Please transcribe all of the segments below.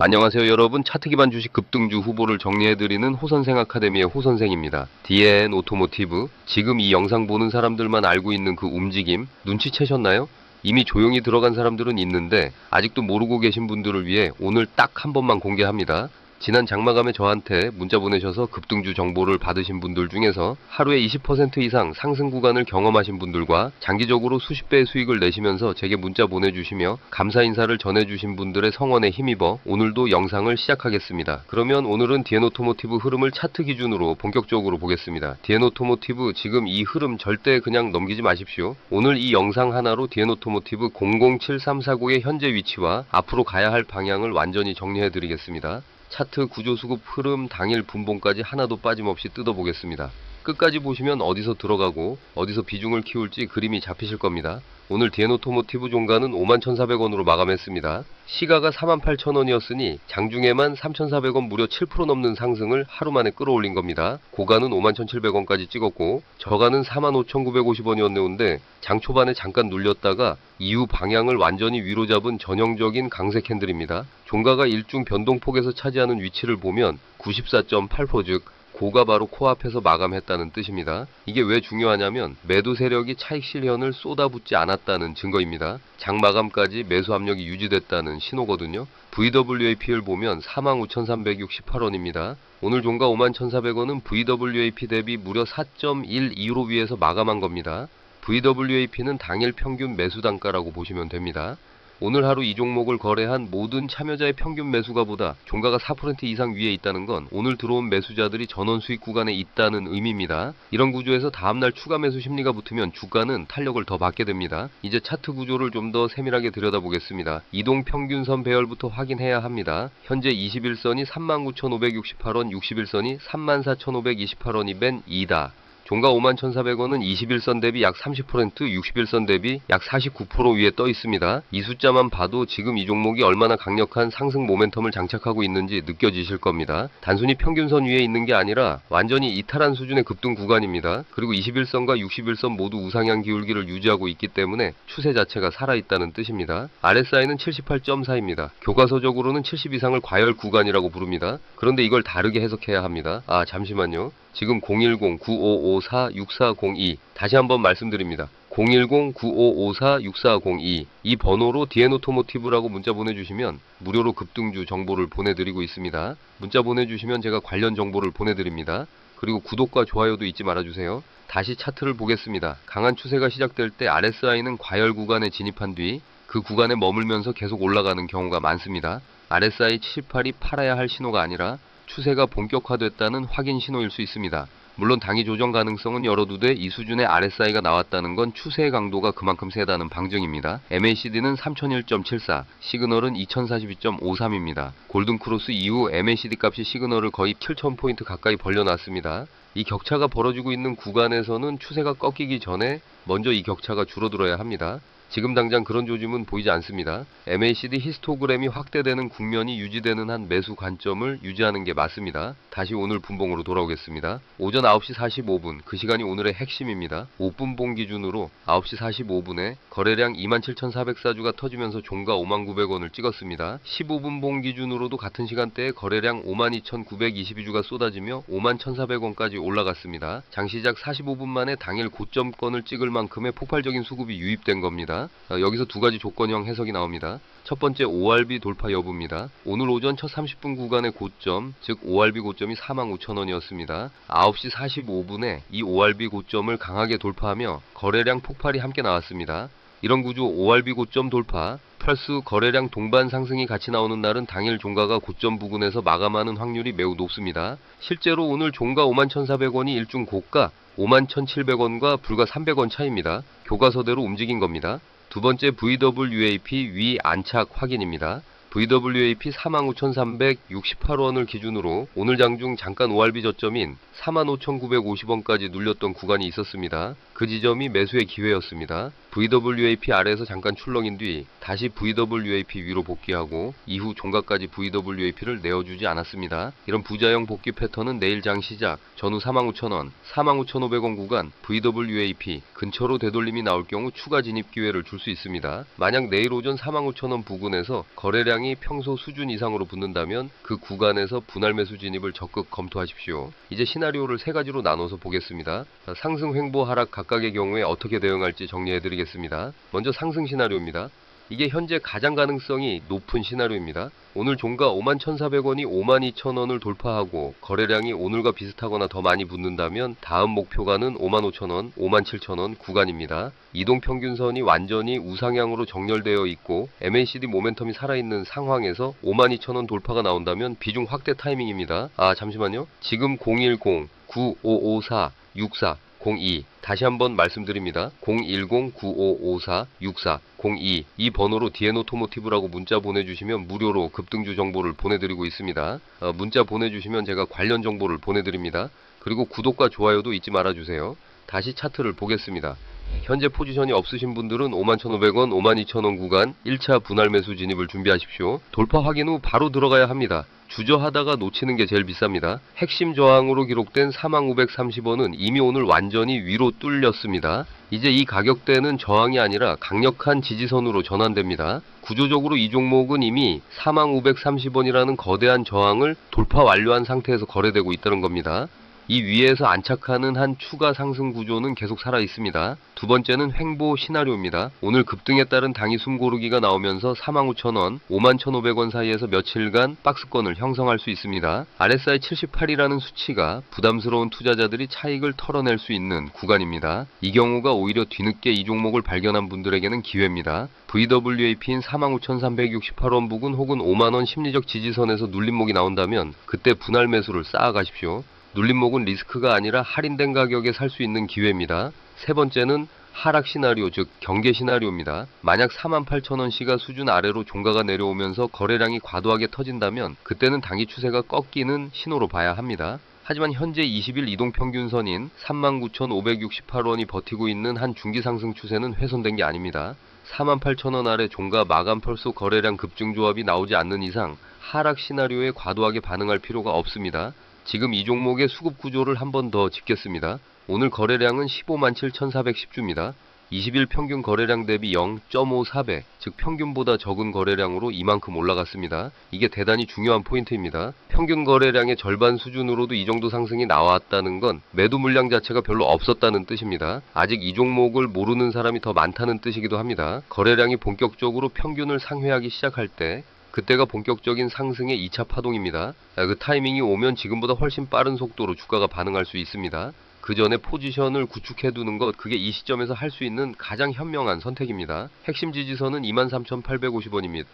안녕하세요 여러분. 차트 기반 주식 급등주 후보를 정리해드리는 호선생 아카데미의 호선생입니다. DN 오토모티브, 지금 이 영상 보는 사람들만 알고 있는 그 움직임 눈치채셨나요? 이미 조용히 들어간 사람들은 있는데 아직도 모르고 계신 분들을 위해 오늘 딱 한 번만 공개합니다. 지난 장마감에 저한테 문자 보내셔서 급등주 정보를 받으신 분들 중에서 하루에 20% 이상 상승 구간을 경험하신 분들과 장기적으로 수십 배의 수익을 내시면서 제게 문자 보내주시며 감사 인사를 전해주신 분들의 성원에 힘입어 오늘도 영상을 시작하겠습니다. 그러면 오늘은 DN 오토모티브 흐름을 차트 기준으로 본격적으로 보겠습니다. DN 오토모티브 지금 이 흐름 절대 그냥 넘기지 마십시오. 오늘 이 영상 하나로 DN 오토모티브 007349의 현재 위치와 앞으로 가야 할 방향을 완전히 정리해 드리겠습니다. 차트 구조수급 흐름 당일 분봉까지 하나도 빠짐없이 뜯어보겠습니다. 끝까지 보시면 어디서 들어가고 어디서 비중을 키울지 그림이 잡히실 겁니다. 오늘 DN 오토모티브 종가는 51,400원으로 마감했습니다. 시가가 48,000원이었으니 장중에만 3,400원 무려 7% 넘는 상승을 하루 만에 끌어올린 겁니다. 고가는 51,700원까지 찍었고 저가는 45,950원이었는데 장 초반에 잠깐 눌렸다가 이후 방향을 완전히 위로 잡은 전형적인 강세 캔들입니다. 종가가 일중 변동폭에서 차지하는 위치를 보면 94.8% 즉 고가 바로 코앞에서 마감했다는 뜻입니다. 이게 왜 중요하냐면 매도 세력이 차익 실현을 쏟아붓지 않았다는 증거입니다. 장 마감까지 매수 압력이 유지됐다는 신호거든요. VWAP를 보면 45,368원입니다. 오늘 종가 51,400원은 VWAP 대비 무려 4.12로 위에서 마감한 겁니다. VWAP는 당일 평균 매수 단가라고 보시면 됩니다. 오늘 하루 이 종목을 거래한 모든 참여자의 평균 매수가보다 종가가 4% 이상 위에 있다는 건 오늘 들어온 매수자들이 전원 수익 구간에 있다는 의미입니다. 이런 구조에서 다음날 추가 매수 심리가 붙으면 주가는 탄력을 더 받게 됩니다. 이제 차트 구조를 좀 더 세밀하게 들여다보겠습니다. 이동 평균선 배열부터 확인해야 합니다. 현재 21선이 39,568원, 61선이 34,528원이 맨 2다. 종가 51,400원은 21선 대비 약 30%, 61선 대비 약 49% 위에 떠 있습니다. 이 숫자만 봐도 지금 이 종목이 얼마나 강력한 상승 모멘텀을 장착하고 있는지 느껴지실 겁니다. 단순히 평균선 위에 있는 게 아니라 완전히 이탈한 수준의 급등 구간입니다. 그리고 21선과 61선 모두 우상향 기울기를 유지하고 있기 때문에 추세 자체가 살아있다는 뜻입니다. RSI는 78.4입니다. 교과서적으로는 70 이상을 과열 구간이라고 부릅니다. 그런데 이걸 다르게 해석해야 합니다. 잠시만요. 지금 010-9554-6402 다시 한번 말씀드립니다. 010-9554-6402 이 번호로 DN 오토모티브라고 문자 보내주시면 무료로 급등주 정보를 보내드리고 있습니다. 문자 보내주시면 제가 관련 정보를 보내드립니다. 그리고 구독과 좋아요도 잊지 말아주세요. 다시 차트를 보겠습니다. 강한 추세가 시작될 때 RSI는 과열 구간에 진입한 뒤 그 구간에 머물면서 계속 올라가는 경우가 많습니다. RSI 78이 팔아야 할 신호가 아니라 추세가 본격화됐다는 확인 신호일 수 있습니다. 물론 단기 조정 가능성은 열어두되 이 수준의 RSI가 나왔다는 건 추세의 강도가 그만큼 세다는 방증입니다. MACD는 3001.74, 시그널은 2042.53입니다. 골든크로스 이후 MACD 값이 시그널을 거의 7000포인트 가까이 벌려놨습니다. 이 격차가 벌어지고 있는 구간에서는 추세가 꺾이기 전에 먼저 이 격차가 줄어들어야 합니다. 지금 당장 그런 조짐은 보이지 않습니다. MACD 히스토그램이 확대되는 국면이 유지되는 한 매수 관점을 유지하는 게 맞습니다. 다시 오늘 분봉으로 돌아오겠습니다. 오전 9시 45분, 그 시간이 오늘의 핵심입니다. 5분봉 기준으로 9시 45분에 거래량 27,404주가 터지면서 종가 59,900원을 찍었습니다. 15분봉 기준으로도 같은 시간대에 거래량 52,922주가 쏟아지며 51,400원까지 올라갔습니다. 장시작 45분 만에 당일 고점권을 찍을 만큼의 폭발적인 수급이 유입된 겁니다. 여기서 두 가지 조건형 해석이 나옵니다. 첫 번째, ORB 돌파 여부입니다. 오늘 오전 첫 30분 구간의 고점, 즉 ORB 고점이 45,000원이었습니다. 9시 45분에 이 ORB 고점을 강하게 돌파하며 거래량 폭발이 함께 나왔습니다. 이런 구조 ORB 고점 돌파 플러스 거래량 동반 상승이 같이 나오는 날은 당일 종가가 고점 부근에서 마감하는 확률이 매우 높습니다. 실제로 오늘 종가 51,400원이 일중 고가 51,700원과 불과 300원 차이입니다. 교과서대로 움직인 겁니다. 두 번째, VWAP 위 안착 확인입니다. VWAP 45,368원을 기준으로 오늘 장중 잠깐 ORB 저점인 45,950원까지 눌렸던 구간이 있었습니다. 그 지점이 매수의 기회였습니다. VWAP 아래에서 잠깐 출렁인 뒤 다시 VWAP 위로 복귀하고 이후 종가까지 VWAP를 내어주지 않았습니다. 이런 부자형 복귀 패턴은 내일 장 시작 전후 45,000원, 45,500원 구간 VWAP 근처로 되돌림이 나올 경우 추가 진입 기회를 줄 수 있습니다. 만약 내일 오전 45,000원 부근에서 거래량이 평소 수준 이상으로 붙는다면 그 구간에서 분할 매수 진입을 적극 검토하십시오. 이제 시나리오를 세 가지로 나눠서 보겠습니다. 상승, 횡보, 하락 각각의 경우에 어떻게 대응할지 정리해드리겠습니다. 먼저 상승 시나리오입니다. 이게 현재 가장 가능성이 높은 시나리오입니다. 오늘 종가 51,400원이 52,000원을 돌파하고 거래량이 오늘과 비슷하거나 더 많이 붙는다면 다음 목표가는 55,000원, 57,000원 구간입니다. 이동평균선이 완전히 우상향으로 정렬되어 있고 MACD 모멘텀이 살아있는 상황에서 52,000원 돌파가 나온다면 비중 확대 타이밍입니다. 잠시만요. 지금 010-9554-6402 다시 한번 말씀드립니다. 010-9554-6402 이 번호로 DN오토모티브라고 문자 보내주시면 무료로 급등주 정보를 보내드리고 있습니다. 문자 보내주시면 제가 관련 정보를 보내드립니다. 그리고 구독과 좋아요도 잊지 말아주세요. 다시 차트를 보겠습니다. 현재 포지션이 없으신 분들은 51,500원, 52,000원 구간 1차 분할 매수 진입을 준비하십시오. 돌파 확인 후 바로 들어가야 합니다. 주저하다가 놓치는 게 제일 비쌉니다. 핵심 저항으로 기록된 4530원은 이미 오늘 완전히 위로 뚫렸습니다. 이제 이 가격대는 저항이 아니라 강력한 지지선으로 전환됩니다. 구조적으로 이 종목은 이미 4530원이라는 거대한 저항을 돌파 완료한 상태에서 거래되고 있다는 겁니다. 이 위에서 안착하는 한 추가 상승 구조는 계속 살아 있습니다. 두 번째는 횡보 시나리오입니다. 오늘 급등에 따른 당일 숨고르기가 나오면서 45,000원, 51,500원 사이에서 며칠간 박스권을 형성할 수 있습니다. RSI 78이라는 수치가 부담스러운 투자자들이 차익을 털어낼 수 있는 구간입니다. 이 경우가 오히려 뒤늦게 이 종목을 발견한 분들에게는 기회입니다. VWAP인 45,368원 부근 혹은 5만원 심리적 지지선에서 눌림목이 나온다면 그때 분할 매수를 쌓아가십시오. 눌림목은 리스크가 아니라 할인된 가격에 살 수 있는 기회입니다. 세 번째는 하락 시나리오, 즉 경계 시나리오입니다. 만약 48,000원 시가 수준 아래로 종가가 내려오면서 거래량이 과도하게 터진다면 그때는 단기 추세가 꺾이는 신호로 봐야 합니다. 하지만 현재 20일 이동평균선인 39,568원이 버티고 있는 한 중기 상승 추세는 훼손된 게 아닙니다. 48,000원 아래 종가 마감 펄소 거래량 급증 조합이 나오지 않는 이상 하락 시나리오에 과도하게 반응할 필요가 없습니다. 지금 이 종목의 수급 구조를 한 번 더 짚겠습니다. 오늘 거래량은 157,410주입니다. 20일 평균 거래량 대비 0.54배, 즉 평균보다 적은 거래량으로 이만큼 올라갔습니다. 이게 대단히 중요한 포인트입니다. 평균 거래량의 절반 수준으로도 이 정도 상승이 나왔다는 건 매도 물량 자체가 별로 없었다는 뜻입니다. 아직 이 종목을 모르는 사람이 더 많다는 뜻이기도 합니다. 거래량이 본격적으로 평균을 상회하기 시작할 때 그때가 본격적인 상승의 2차 파동입니다. 그 타이밍이 오면 지금보다 훨씬 빠른 속도로 주가가 반응할 수 있습니다. 그 전에 포지션을 구축해두는 것, 그게 이 시점에서 할 수 있는 가장 현명한 선택입니다. 핵심 지지선은 23,850원입니다.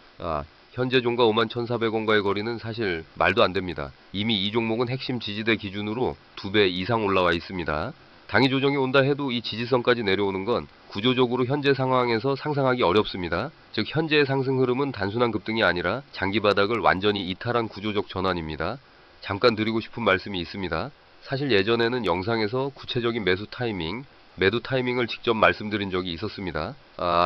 현재 종가 51,400원과의 거리는 사실 말도 안 됩니다. 이미 이 종목은 핵심 지지대 기준으로 2배 이상 올라와 있습니다. 당위 조정이 온다 해도 이 지지선까지 내려오는 건 구조적으로 현재 상황에서 상상하기 어렵습니다. 즉 현재의 상승 흐름은 단순한 급등이 아니라 장기 바닥을 완전히 이탈한 구조적 전환입니다. 잠깐 드리고 싶은 말씀이 있습니다. 사실 예전에는 영상에서 구체적인 매수 타이밍, 매도 타이밍을 직접 말씀드린 적이 있었습니다.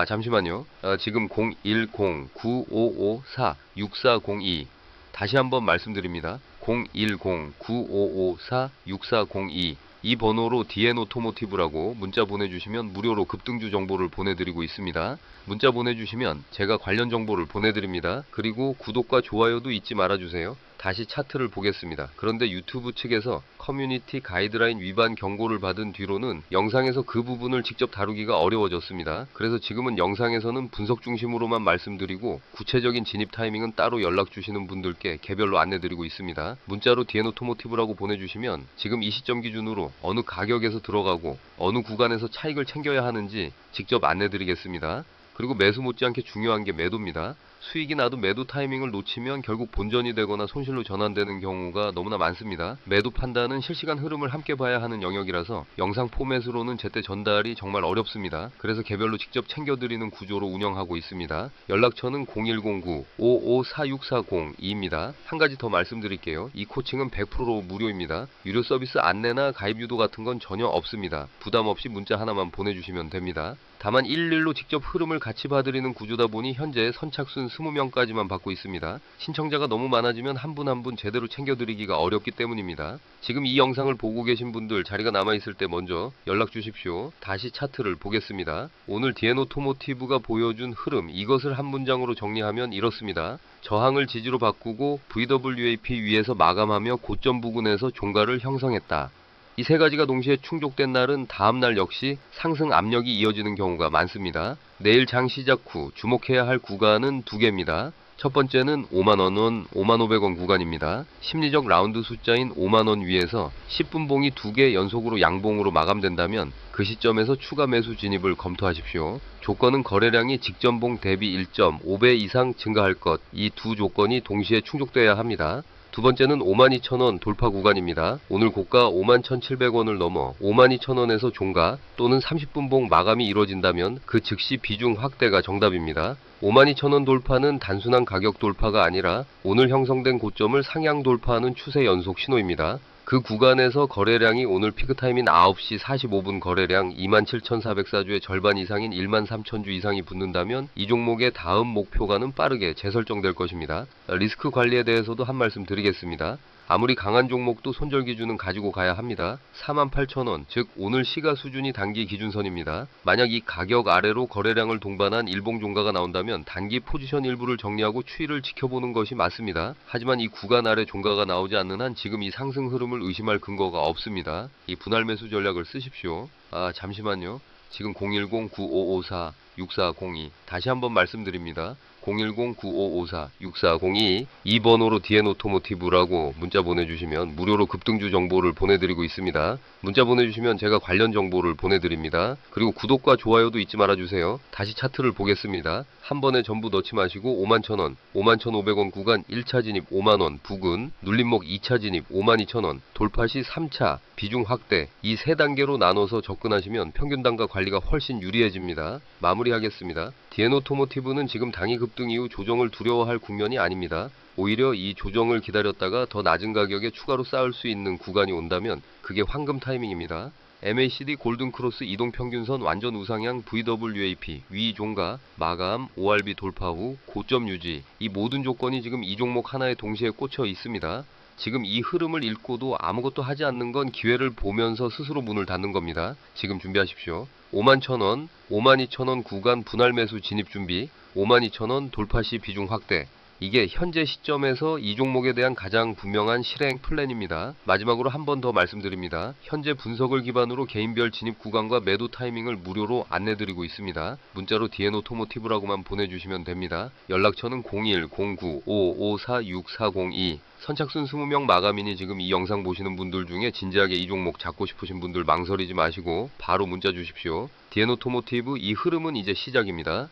잠시만요. 지금 010-9554-6402 다시 한번 말씀드립니다. 010-9554-6402 이 번호로 DN오토모티브라고 문자 보내주시면 무료로 급등주 정보를 보내드리고 있습니다. 문자 보내주시면 제가 관련 정보를 보내드립니다. 그리고 구독과 좋아요도 잊지 말아주세요. 다시 차트를 보겠습니다. 그런데 유튜브 측에서 커뮤니티 가이드라인 위반 경고를 받은 뒤로는 영상에서 그 부분을 직접 다루기가 어려워졌습니다. 그래서 지금은 영상에서는 분석 중심으로만 말씀드리고 구체적인 진입 타이밍은 따로 연락 주시는 분들께 개별로 안내드리고 있습니다. 문자로 DN오토모티브라고 보내주시면 지금 이 시점 기준으로 어느 가격에서 들어가고 어느 구간에서 차익을 챙겨야 하는지 직접 안내드리겠습니다. 그리고 매수 못지않게 중요한 게 매도입니다. 수익이 나도 매도 타이밍을 놓치면 결국 본전이 되거나 손실로 전환되는 경우가 너무나 많습니다. 매도 판단은 실시간 흐름을 함께 봐야 하는 영역이라서 영상 포맷으로는 제때 전달이 정말 어렵습니다. 그래서 개별로 직접 챙겨드리는 구조로 운영하고 있습니다. 연락처는 0109-554640입니다. 한 가지 더 말씀드릴게요. 이 코칭은 100% 무료입니다. 유료 서비스 안내나 가입 유도 같은 건 전혀 없습니다. 부담 없이 문자 하나만 보내주시면 됩니다. 다만 일일로 직접 흐름을 같이 봐드리는 구조다 보니 현재 선착순 20명까지만 받고 있습니다. 신청자가 너무 많아지면 한 분 한 분 제대로 챙겨드리기가 어렵기 때문입니다. 지금 이 영상을 보고 계신 분들 자리가 남아있을 때 먼저 연락 주십시오. 다시 차트를 보겠습니다. 오늘 디엔오토모티브가 보여준 흐름, 이것을 한 문장으로 정리하면 이렇습니다. 저항을 지지로 바꾸고 VWAP 위에서 마감하며 고점 부근에서 종가를 형성했다. 이 세 가지가 동시에 충족된 날은 다음날 역시 상승 압력이 이어지는 경우가 많습니다. 내일 장 시작 후 주목해야 할 구간은 두 개입니다. 첫 번째는 5만원, 5만500원 구간입니다. 심리적 라운드 숫자인 5만원 위에서 10분봉이 2개 연속으로 양봉으로 마감된다면 그 시점에서 추가 매수 진입을 검토하십시오. 조건은 거래량이 직전봉 대비 1.5배 이상 증가할 것, 이 두 조건이 동시에 충족돼야 합니다. 두 번째는 52,000원 돌파 구간입니다. 오늘 고가 51,700원을 넘어 52,000원에서 종가 또는 30분봉 마감이 이루어진다면 그 즉시 비중 확대가 정답입니다. 52,000원 돌파는 단순한 가격 돌파가 아니라 오늘 형성된 고점을 상향 돌파하는 추세 연속 신호입니다. 그 구간에서 거래량이 오늘 피크타임인 9시 45분 거래량 27,404주의 절반 이상인 13,000주 이상이 붙는다면 이 종목의 다음 목표가는 빠르게 재설정될 것입니다. 리스크 관리에 대해서도 한 말씀 드리겠습니다. 아무리 강한 종목도 손절 기준은 가지고 가야 합니다. 48,000원, 즉 오늘 시가 수준이 단기 기준선입니다. 만약 이 가격 아래로 거래량을 동반한 일봉 종가가 나온다면 단기 포지션 일부를 정리하고 추이를 지켜보는 것이 맞습니다. 하지만 이 구간 아래 종가가 나오지 않는 한 지금 이 상승 흐름을 의심할 근거가 없습니다. 이 분할 매수 전략을 쓰십시오. 잠시만요. 지금 010-9554-6402 다시 한번 말씀드립니다. 010-9554-6402 이 번호로 디엔오토모티브라고 문자 보내주시면 무료로 급등주 정보를 보내드리고 있습니다. 문자 보내주시면 제가 관련 정보를 보내드립니다. 그리고 구독과 좋아요도 잊지 말아주세요. 다시 차트를 보겠습니다. 한 번에 전부 넣지 마시고 51,000원, 51,500원 구간 1차 진입 5만원 부근, 눌림목 2차 진입 52,000원, 돌파 시 3차, 비중 확대 이 세 단계로 나눠서 접근하시면 평균 단가 관리가 훨씬 유리해집니다. 마무리하겠습니다. 디엔오토모티브는 지금 당일 급등 이후 조정을 두려워할 국면이 아닙니다. 오히려 이 조정을 기다렸다가 더 낮은 가격에 추가로 쌓을 수 있는 구간이 온다면 그게 황금 타이밍입니다. MACD 골든크로스 이동평균선 완전 우상향 VWAP 위 종가 마감 ORB 돌파 후 고점 유지 이 모든 조건이 지금 이 종목 하나에 동시에 꽂혀 있습니다. 지금 이 흐름을 읽고도 아무것도 하지 않는 건 기회를 보면서 스스로 문을 닫는 겁니다. 지금 준비하십시오. 51,000원, 52,000원 구간 분할 매수 진입 준비, 52,000원 돌파 시 비중 확대. 이게 현재 시점에서 이 종목에 대한 가장 분명한 실행 플랜입니다. 마지막으로 한 번 더 말씀드립니다. 현재 분석을 기반으로 개인별 진입 구간과 매도 타이밍을 무료로 안내드리고 있습니다. 문자로 디엔오토모티브라고만 보내주시면 됩니다. 연락처는 01-09-5546-402 선착순 20명 마감이니 지금 이 영상 보시는 분들 중에 진지하게 이 종목 잡고 싶으신 분들 망설이지 마시고 바로 문자 주십시오. 디엔오토모티브 이 흐름은 이제 시작입니다.